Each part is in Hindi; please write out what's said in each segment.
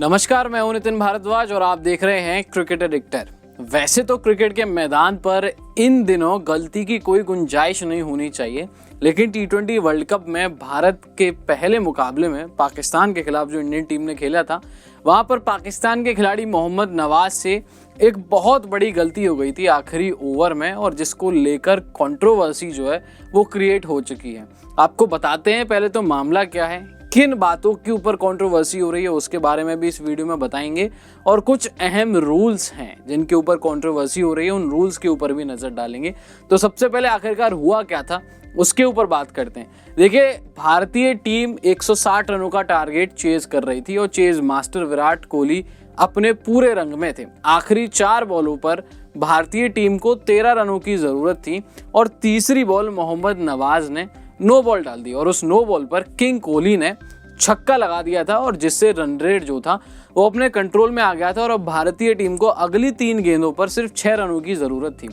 नमस्कार, मैं हूं नितिन भारद्वाज और आप देख रहे हैं क्रिकेट एडिक्टर। वैसे तो क्रिकेट के मैदान पर इन दिनों गलती की कोई गुंजाइश नहीं होनी चाहिए, लेकिन T20 वर्ल्ड कप में भारत के पहले मुकाबले में पाकिस्तान के खिलाफ जो इंडियन टीम ने खेला था, वहां पर पाकिस्तान के खिलाड़ी मोहम्मद नवाज से एक बहुत बड़ी गलती हो गई थी आखिरी ओवर में, और जिसको लेकर कंट्रोवर्सी जो है वो क्रिएट हो चुकी है। आपको बताते हैं पहले तो मामला क्या है, किन बातों के ऊपर कंट्रोवर्सी हो रही है उसके बारे में भी इस वीडियो में बताएंगे, और कुछ अहम रूल्स हैं जिनके ऊपर कंट्रोवर्सी हो रही है, उन रूल्स के ऊपर भी नजर डालेंगे। तो सबसे पहले आखिरकार हुआ क्या था उसके ऊपर बात करते हैं। देखिए, भारतीय टीम 160 रनों का टारगेट चेज कर रही थी और चेज मास्टर विराट कोहली अपने पूरे रंग में थे। आखिरी 4 बॉलों पर भारतीय टीम को 13 रनों की जरूरत थी और तीसरी बॉल मोहम्मद नवाज ने नो बॉल डाल दी और उस नो बॉल पर किंग कोहली ने छक्का लगा दिया था, और जिससे रन रेट जो था वो अपने कंट्रोल में आ गया था और अब भारतीय टीम को अगली 3 गेंदों पर सिर्फ 6 रनों की जरूरत थी।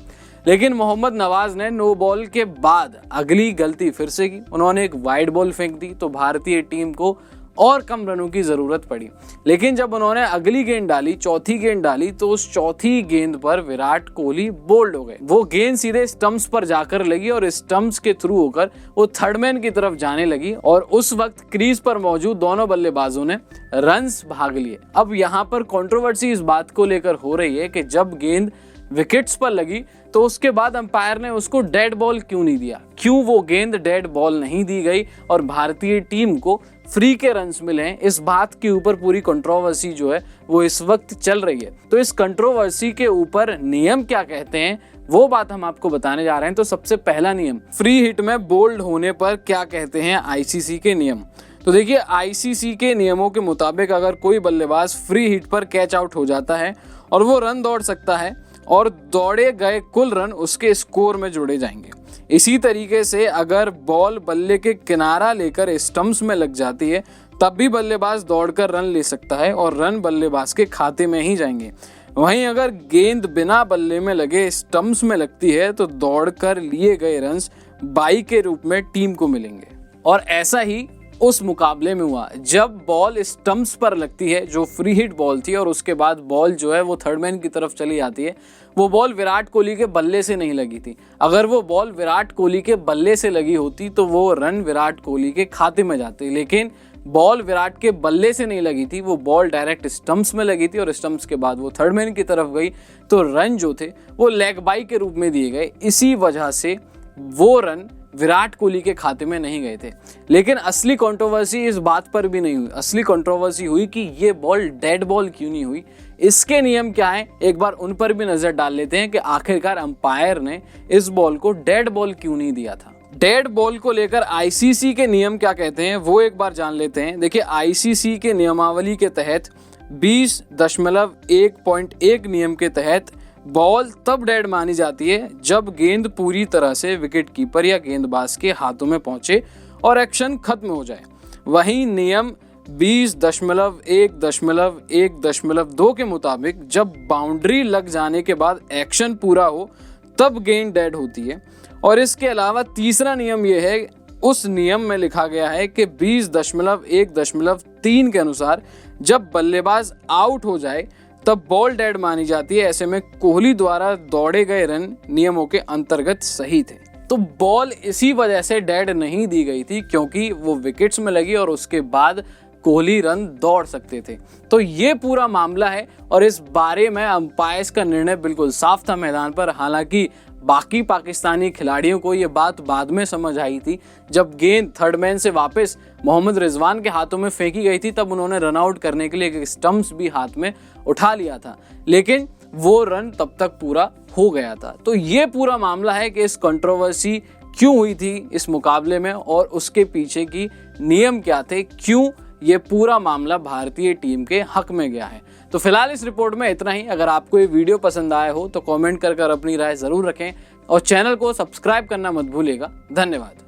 लेकिन मोहम्मद नवाज ने नो बॉल के बाद अगली गलती फिर से की, उन्होंने एक वाइड बॉल फेंक दी तो भारतीय टीम को और कम रनों की जरूरत पड़ी। लेकिन जब उन्होंने अगली गेंद डाली, चौथी गेंद डाली, तो उस चौथी गेंद पर विराट कोहली बोल्ड हो गए। वो गेंद सीधे स्टंप्स पर जाकर लगी और स्टंप्स के थ्रू होकर वो थर्डमैन की तरफ जाने लगी, और उस वक्त क्रीज पर मौजूद दोनों बल्लेबाजों ने रन्स भाग लिए। अब यहाँ पर कंट्रोवर्सी इस बात को लेकर हो रही है कि जब गेंद विकेट्स पर लगी तो उसके बाद अंपायर ने उसको डेड बॉल क्यों नहीं दिया, क्यों वो गेंद डेड बॉल नहीं दी गई और भारतीय टीम को फ्री के रन्स मिले हैं। इस बात के ऊपर पूरी कंट्रोवर्सी जो है वो इस वक्त चल रही है। तो इस कंट्रोवर्सी के ऊपर नियम क्या कहते हैं वो बात हम आपको बताने जा रहे हैं। तो सबसे पहला नियम, फ्री हिट में बोल्ड होने पर क्या कहते हैं आईसीसी के नियम। तो देखिए, आईसीसी के नियमों के मुताबिक अगर कोई बल्लेबाज फ्री हिट पर कैच आउट हो जाता है और वो रन दौड़ सकता है और दौड़े गए कुल रन उसके स्कोर में जोड़े जाएंगे। इसी तरीके से अगर बॉल बल्ले के किनारा लेकर स्टंप्स में लग जाती है तब भी बल्लेबाज दौड़कर रन ले सकता है और रन बल्लेबाज के खाते में ही जाएंगे। वहीं अगर गेंद बिना बल्ले में लगे स्टंप्स में लगती है तो दौड़कर लिए गए रन्स बाई के रूप में टीम को मिलेंगे। और ऐसा ही उस मुकाबले में हुआ जब बॉल स्टंप्स पर लगती है, जो फ्री हिट बॉल थी, और उसके बाद बॉल जो है वो थर्डमैन की तरफ चली जाती है। वो बॉल विराट कोहली के बल्ले से नहीं लगी थी। अगर वो बॉल विराट कोहली के बल्ले से लगी होती तो वो रन विराट कोहली के खाते में जाते, लेकिन बॉल विराट के बल्ले से नहीं लगी थी, वो बॉल डायरेक्ट स्टंप्स में लगी थी और स्टंप्स के बाद वो थर्डमैन की तरफ गई, तो रन जो थे वो लेग बाई के रूप में दिए गए। इसी वजह से वो रन विराट कोहली के खाते में नहीं गए थे। लेकिन असली कंट्रोवर्सी इस बात पर भी नहीं हुई। असली कंट्रोवर्सी हुई कि ये बॉल डेड बॉल क्यों नहीं हुई, इसके नियम क्या हैं, एक बार उन पर भी नजर डाल लेते हैं कि आखिरकार अंपायर ने इस बॉल को डेड बॉल क्यों नहीं दिया था। डेड बॉल को लेकर आईसीसी के नियम क्या कहते हैं वो एक बार जान लेते हैं। देखिए, आईसीसी के नियमावली के तहत 20.1.1 नियम के तहत बॉल तब डेड मानी जाती है जब गेंद पूरी तरह से विकेट कीपर या गेंदबाज के हाथों में पहुंचे और एक्शन खत्म हो जाए। वहीं नियम 20.1.1.2 के मुताबिक जब बाउंड्री लग जाने के बाद एक्शन पूरा हो तब गेंद डेड होती है। और इसके अलावा तीसरा नियम यह है, उस नियम में लिखा गया है कि 20.1.3 के अनुसार जब बल्लेबाज आउट हो जाए तब बॉल डेड मानी जाती है। ऐसे में कोहली द्वारा दौड़े गए रन नियमों के अंतर्गत सही थे। तो बॉल इसी वजह से डेड नहीं दी गई थी क्योंकि वो विकेट्स में लगी और उसके बाद कोहली रन दौड़ सकते थे। तो ये पूरा मामला है और इस बारे में अंपायर्स का निर्णय बिल्कुल साफ था मैदान पर। हालांकि बाकी पाकिस्तानी खिलाड़ियों को ये बात बाद में समझ आई थी, जब गेंद थर्डमैन से वापस मोहम्मद रिजवान के हाथों में फेंकी गई थी तब उन्होंने रन आउट करने के लिए स्टंप्स भी हाथ में उठा लिया था, लेकिन वो रन तब तक पूरा हो गया था। तो ये पूरा मामला है कि इस कंट्रोवर्सी क्यों हुई थी इस मुकाबले में और उसके पीछे की नियम क्या थे, क्यों ये पूरा मामला भारतीय टीम के हक में गया है। तो फिलहाल इस रिपोर्ट में इतना ही। अगर आपको ये वीडियो पसंद आया हो तो कमेंट कर अपनी राय जरूर रखें और चैनल को सब्सक्राइब करना मत भूलिएगा। धन्यवाद।